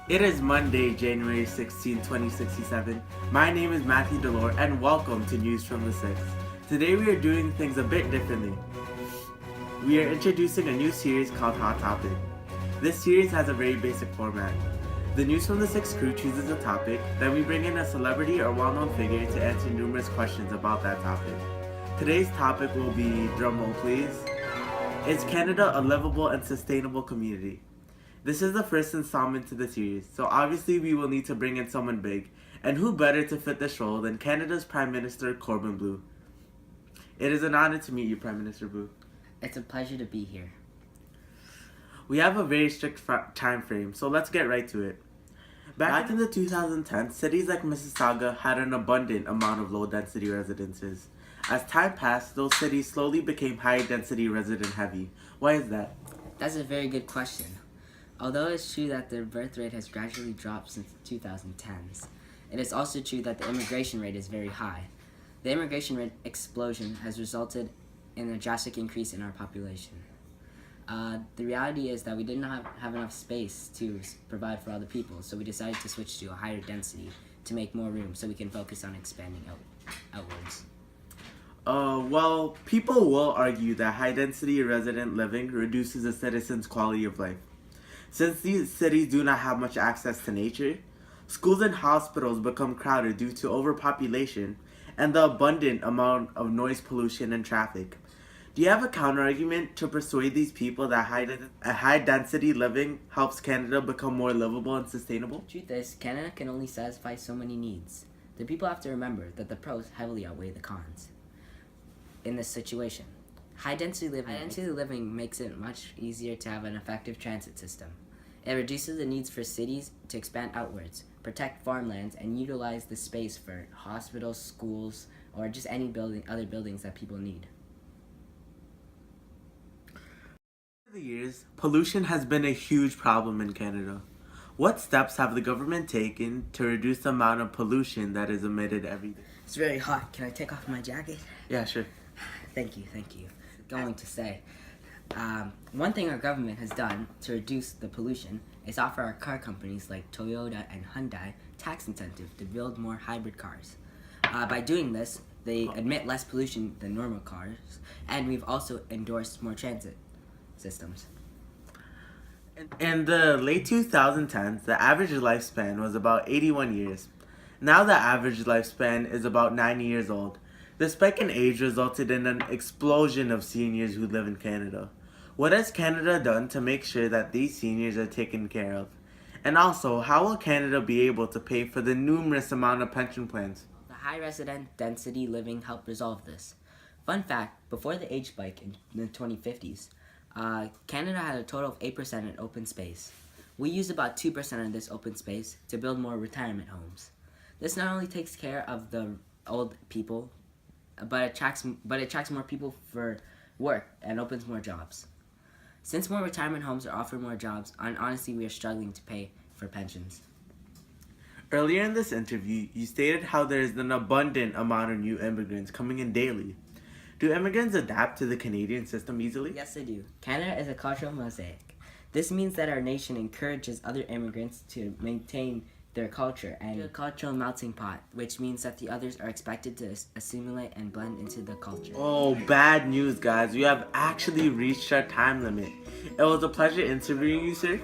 It is Monday, January 16, 2067. My name is Matthew Delore and welcome to News from the 6th. Today we are doing things a bit differently. We are introducing a new series called Hot Topic. This series has a very basic format. The News from the 6th crew chooses a topic, then we bring in a celebrity or well-known figure to answer numerous questions about that topic. Today's topic will be, drumroll please, is Canada a livable and sustainable community? This is the first installment to the series, so obviously we will need to bring in someone big, and who better to fit this role than Canada's Prime Minister Corbin Bleu. It is an honor to meet you, Prime Minister Bleu. It's a pleasure to be here. We have a very strict time frame, so let's get right to it. Back in the 2010s, cities like Mississauga had an abundant amount of low-density residences. As time passed, those cities slowly became high-density resident-heavy. Why is that? That's a very good question. Although it's true that the birth rate has gradually dropped since the 2010s, it is also true that the immigration rate is very high. The immigration rate explosion has resulted in a drastic increase in our population. The reality is that we did not have enough space to provide for all the people, so we decided to switch to a higher density to make more room so we can focus on expanding outwards. Well, people will argue that high-density resident living reduces a citizen's quality of life. Since these cities do not have much access to nature, schools and hospitals become crowded due to overpopulation and the abundant amount of noise pollution and traffic. Do you have a counter-argument to persuade these people that high-density living helps Canada become more livable and sustainable? The truth is, Canada can only satisfy so many needs. The people have to remember that the pros heavily outweigh the cons in this situation. High-density living makes it much easier to have an effective transit system. It reduces the needs for cities to expand outwards, protect farmlands, and utilize the space for hospitals, schools, or just any other buildings that people need. Over the years, pollution has been a huge problem in Canada. What steps have the government taken to reduce the amount of pollution that is emitted every day? It's very hot. Can I take off my jacket? Yeah, sure. Thank you. Going to say, one thing our government has done to reduce the pollution is offer our car companies like Toyota and Hyundai tax incentive to build more hybrid cars. By doing this, they emit less pollution than normal cars, and we've also endorsed more transit systems. In the late 2010s, the average lifespan was about 81 years. Now the average lifespan is about 90 years old. The spike in age resulted in an explosion of seniors who live in Canada. What has Canada done to make sure that these seniors are taken care of? And also, how will Canada be able to pay for the numerous amount of pension plans? The high resident density living helped resolve this. Fun fact, before the age spike in the 2050s, Canada had a total of 8% in open space. We used about 2% of this open space to build more retirement homes. This not only takes care of the old people, but it attracts more people for work and opens more jobs. Since more retirement homes are offering more jobs, and honestly we are struggling to pay for pensions. Earlier in this interview, you stated how there is an abundant amount of new immigrants coming in daily. Do immigrants adapt to the Canadian system easily? Yes, they do. Canada is a cultural mosaic. This means that our nation encourages other immigrants to maintain their culture and a cultural melting pot, which means that the others are expected to assimilate and blend into the culture. Oh, bad news, guys. We have actually reached our time limit. It was a pleasure interviewing you, sir.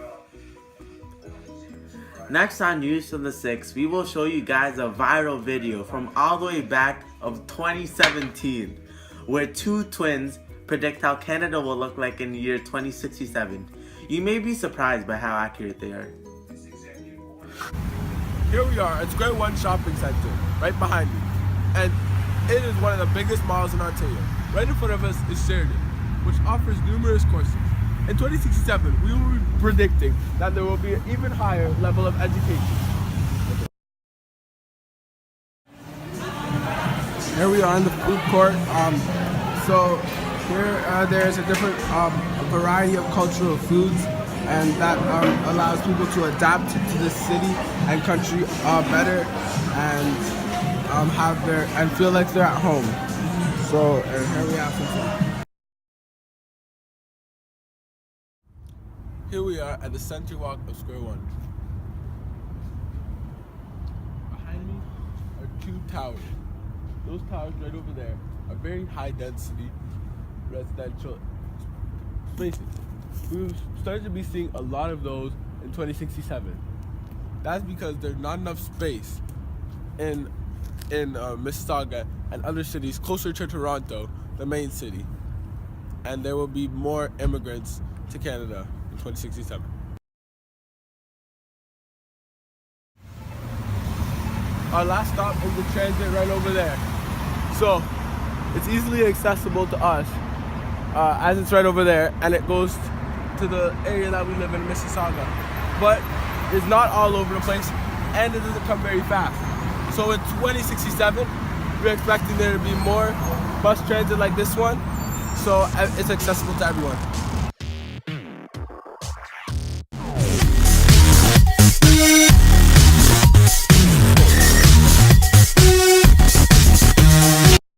Next on News from the 6th, we will show you guys a viral video from all the way back of 2017, where two twins predict how Canada will look like in the year 2067. You may be surprised by how accurate they are. Here we are at Square One Shopping Center, right behind me. And it is one of the biggest malls in Ontario. Right in front of us is Sheridan, which offers numerous courses. In 2067, we will be predicting that there will be an even higher level of education. Here we are in the food court. So here there's a different variety of cultural foods, and that allows people to adapt to the city and country better and feel like they're at home. So here we have some food. Here we are at the center walk of Square One. two towers. Those towers right over there are very high density residential spaces. We've started to be seeing a lot of those in 2067. That's because there's not enough space in Mississauga and other cities closer to Toronto, the main city. And there will be more immigrants to Canada in 2067. Our last stop is the transit right over there. So it's easily accessible to us as it's right over there, and it goes to the area that we live in, Mississauga. But it's not all over the place, and it doesn't come very fast. So in 2067, we're expecting there to be more bus transit like this one, so it's accessible to everyone.